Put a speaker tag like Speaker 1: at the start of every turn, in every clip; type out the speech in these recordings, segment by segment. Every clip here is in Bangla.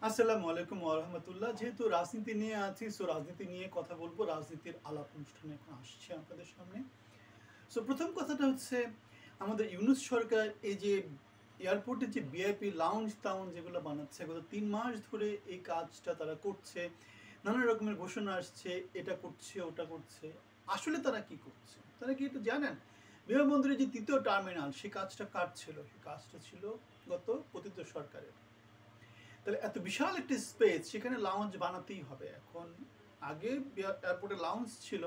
Speaker 1: আসসালামু আলাইকুম ওয়া রাহমাতুল্লাহ। যেহেতু রাজনীতি নিয়ে আছি, সো রাজনীতি নিয়ে কথা বলবো। রাজনীতির আলাপ অনুষ্ঠানে এখন আসছে আপনাদের সামনে। সো প্রথম কথাটা হচ্ছে, আমাদের ইউনূস সরকার এই যে এয়ারপোর্টে যে ভিআইপি লাউঞ্জ যেগুলো বানাচ্ছে, গত ৩ মাস ধরে এই কাজটা তারা করছে। নানা রকমের ঘোষণা আসছে, এটা করছে, ওটা করছে। আসলে তারা কি করছে? তারা কি এটা জানেন? বিমানবন্দরের যে ৩য় টার্মিনাল, সেই কাজটা কার ছিল? সেই কাজটা ছিল গত পতিত সরকারের। তাহলে এত বিশাল একটি স্পেস, সেখানে লাউঞ্জ বানাতেই হবে। এখন আগে এয়ারপোর্টে লাউঞ্জ ছিল,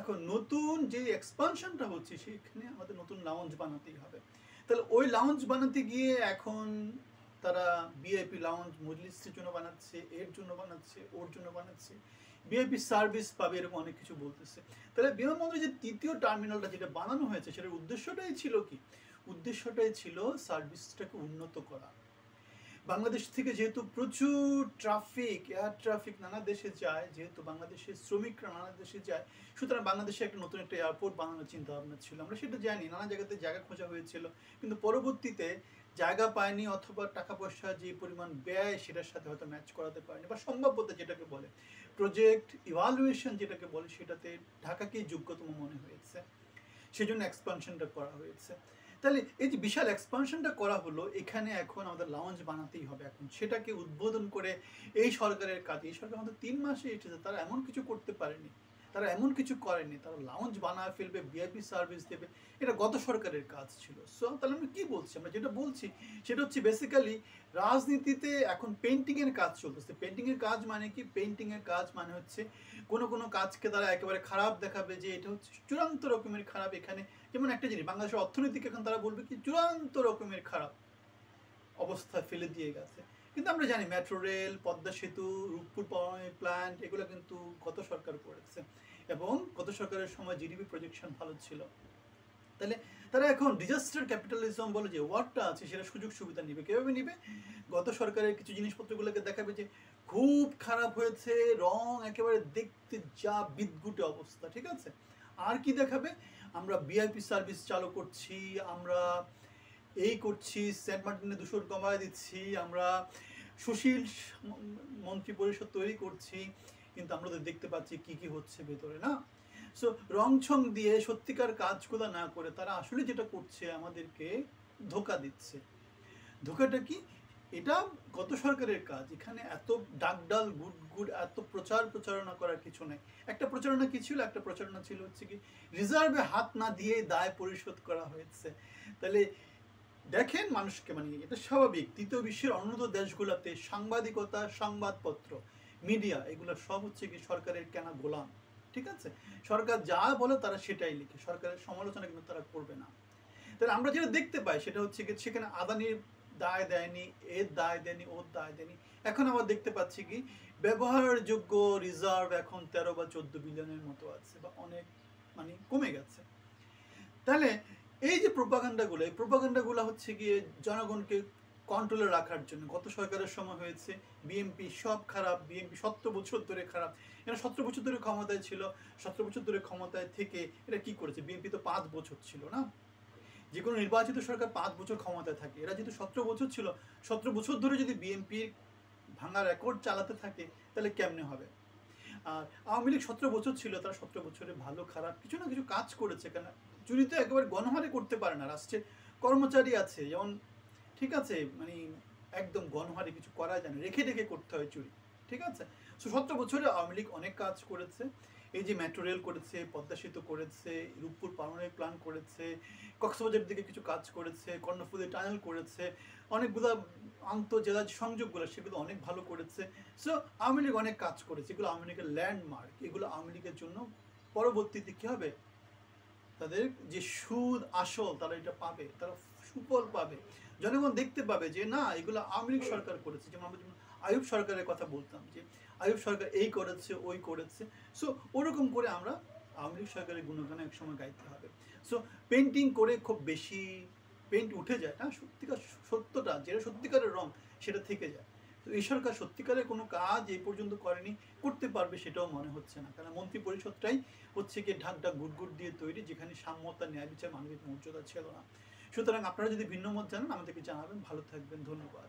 Speaker 1: এখন নতুন যে এক্সপানশনটা হচ্ছে সেখানে আমাদের নতুন লাউঞ্জ বানাতেই হবে। তাহলে ওই লাউঞ্জ বানাতে গিয়ে এখন তারা ভিআইপি লাউঞ্জ মজলিসের জন্য বানাচ্ছে, এর জন্য বানাচ্ছে, ওর জন্য বানাচ্ছে, ভিআইপি সার্ভিস পাবে, এরকম অনেক কিছু বলতেছে। তাহলে বিমানবন্দরের যে ৩য় টার্মিনালটা যেটা বানানো হয়েছে, সেটার উদ্দেশ্যটাই ছিল কি? উদ্দেশ্যটাই ছিল সার্ভিসটাকে উন্নত করা। বাংলাদেশ থেকে যেহেতু প্রচুর ট্রাফিক, এয়ার ট্রাফিক নানা দেশে যায়, যেহেতু বাংলাদেশের শ্রমিকরা নানা দেশে যায়, সুতরাং বাংলাদেশে নতুন একটা এয়ারপোর্ট বানানোর চিন্তা ভাবনা ছিল। আমরা সেটা জানি, নানা জায়গাতে জায়গা খোঁজা হয়েছিল, কিন্তু পরবর্তীতে জায়গা পায়নি, অথবা টাকা পয়সা যে পরিমাণ ব্যয় সেটার সাথে হয়তো ম্যাচ করাতে পারেনি, বা সম্ভাব্যতা যেটাকে বলে, প্রজেক্ট ইভালুয়েশন যেটাকে বলে, সেটাতে ঢাকাকেই যোগ্যতম মনে হয়েছে, সেজন্য এক্সপানশনটা করা হয়েছে। তাহলে এই যে বিশাল এক্সপানশনটা করা হলো, এখানে এখন আমাদের লাউঞ্জ বানাতেই হবে। এখন সেটাকে উদ্বোধন করে এই সরকারের কাজ, এই সরকার আমাদের ৩ মাসে এসেছে, তারা এমন কিছু করতে পারেনি, তারা এমন কিছু করেনি, তারা লাউঞ্জ বানায় ফেলবে, ভিআইপি সার্ভিস দেবে, এটা গত সরকারের কাজ ছিল। সো তাহলে আমরা কী বলছি? আমরা যেটা বলছি সেটা হচ্ছে বেসিক্যালি রাজনীতিতে এখন পেন্টিংয়ের কাজ চলতেছে। পেন্টিংয়ের কাজ মানে কি? পেন্টিংয়ের কাজ মানে হচ্ছে কোনো কাজকে তারা একেবারে খারাপ দেখাবে, যে এটা হচ্ছে চূড়ান্ত রকমের খারাপ। এখানে যেমন একটা জিনিস, বাংলাদেশের অর্থনীতিকে এখন তারা বলবে কি চূড়ান্ত রকমের খারাপ অবস্থায় ফেলে দিয়ে গেছে। কিন্তু আমরা জানি মেট্রো রেল, পদ্মা সেতু, রূপপুর পাওয়ার প্ল্যান্ট, এগুলো কিন্তু গত সরকার করেছে, এবং গত সরকারের সময় জিডিপি প্রজেকশন ভালো ছিল। তাহলে তারা এখন ডিজাস্টার ক্যাপিটালিজম বলে যে ওয়ার্ডটা আছে, সেটা সুযোগ সুবিধা নিবে। কীভাবে নিবে? গত সরকারের কিছু জিনিসপত্রগুলোকে দেখাবে যে খুব খারাপ হয়েছে, রং একেবারে দেখতে যা বিদঘুটে অবস্থা, ঠিক আছে? আর কি দেখাবে? আমরা ভিআইপি সার্ভিস চালু করছি, আমরা এই করছি, সেন্ট মার্টিনে দূষণ কমায় দিচ্ছি, আমরা সুশীল মন্ত্রী পরিষদ তৈরি করছি, কিন্তু আমরা তো দেখতে পাচ্ছি কি কি হচ্ছে ভেতরে, না? সো রংছং দিয়ে সত্যিকার কাজগুলো না করে তারা আসলে যেটা করছে, আমাদেরকে ধোকা দিচ্ছে। ধোকাটা কি? এটা গত সরকারের কাজ। এখানে এত ডাকডাল গুড এত প্রচারণা করার কিছু নেই। একটা প্রচারণা কি ছিল? একটা প্রচারণা ছিল হচ্ছে কি, রিজার্ভে হাত না দিয়ে দায় পরিশোধ করা হয়েছে। তাহলে দেখেন মানুষকে, মানে এটা স্বাভাবিক, তৃতীয় বিশ্বের অন্যান্য দেশগুলোতে সাংবাদিকতা, সংবাদপত্র, মিডিয়া, এগুলো সব হচ্ছে কি সরকারের কেনা গোলাম, ঠিক আছে? সরকার যা বলে তারা সেটাই লিখে, সরকারের সমালোচনা কিন্তু তারা করবে না। তাহলে আমরা যেটা দেখতে পাই সেটা হচ্ছে কি, সেখানে আদানির দায় দেয়নি, এর দায় দেয়নি, ওর দায় দেয়নি। এখন আবার দেখতে পাচ্ছি কি ব্যবহারযোগ্য রিজার্ভ এখন 13 বা 14 বিলিয়নের মতো আছে, বা অনেক মানে কমে গেছে। তাহলে এই যে প্রোপাগান্ডাগুলো, এই প্রোপাগান্ডাগুলো হচ্ছে গিয়ে জনগণকে কন্ট্রোলে রাখার জন্য। গত সরকারের সময় হয়েছে বিএনপি সব খারাপ, বিএনপি 17 বছর ধরে খারাপ। এরা 17 বছর ধরে ক্ষমতায় ছিল, 17 বছর ধরে ক্ষমতায় থেকে এরা কি করেছে? বিএনপি তো 5 বছর ছিল, না? যে কোনো নির্বাচিত সরকার 5 বছর ক্ষমতায় থাকে, এরা যেহেতু 17 বছর ছিল, 17 বছর ধরে যদি বিএনপির ভাঙা রেকর্ড চালাতে থাকে, তাহলে কেমনে হবে? আর আওয়ামী লীগ 17 বছর ছিল, তারা 17 বছরে ভালো খারাপ কিছু না কিছু কাজ করেছে। কেন? চুরি তো একেবারে গণহারে করতে পারে না, রাষ্ট্রের কর্মচারী আছে যেমন, ঠিক আছে, মানে একদম গণহারে কিছু করা যায় না, রেখে রেখে করতে হয় চুরি, ঠিক আছে? সো 17 বছরে আওয়ামী লীগ অনেক কাজ করেছে। এই যে মেট্রো রেল করেছে, পদ্মা সেতু করেছে, রূপপুর পারমাণবিক প্ল্যান্ট করেছে, কক্সবাজারের দিকে কিছু কাজ করেছে, কর্ণফুলী টানেল করেছে, অনেকগুলো আন্তঃজেলা সংযোগগুলো সেগুলো অনেক ভালো করেছে। সো আওয়ামী লীগ অনেক কাজ করেছে, এগুলো আওয়ামী লীগের ল্যান্ডমার্ক। এগুলো আওয়ামী লীগের জন্য পরবর্তীতে কী হবে? তাদের যে সুদ আসল তারা এটা পাবে, তারা সুফল পাবে, জনগণ দেখতে পাবে যে না, এগুলো আওয়ামী লীগ সরকার করেছে। যেমন আমরা যেমন আইয়ুব সরকারের কথা বলতাম, যে আইয়ুব সরকার এই করেছে, ওই করেছে। সো ওরকম করে আমরা আওয়ামী লীগ সরকারের গুণগান একসময় গাইতে হবে। সো পেন্টিং করে খুব বেশি পেন্ট উঠে যায়, হ্যাঁ, সত্যিকার সত্যটা যেটা সত্যিকারের রং সেটা থেকে যায়। তো এই সরকার সত্যিকারের কোনো কাজ এই পর্যন্ত করেনি, করতে পারবে সেটাও মনে হচ্ছে না। কারণ মন্ত্রী পরিষদটাই হচ্ছে গিয়ে ঢাক গুড় দিয়ে তৈরি, যেখানে সাম্যতা, ন্যায় বিচার, মানবিক মর্যাদা ছিল না। সুতরাং আপনারা যদি ভিন্ন মত জানেন আমাদেরকে জানাবেন। ভালো থাকবেন, ধন্যবাদ।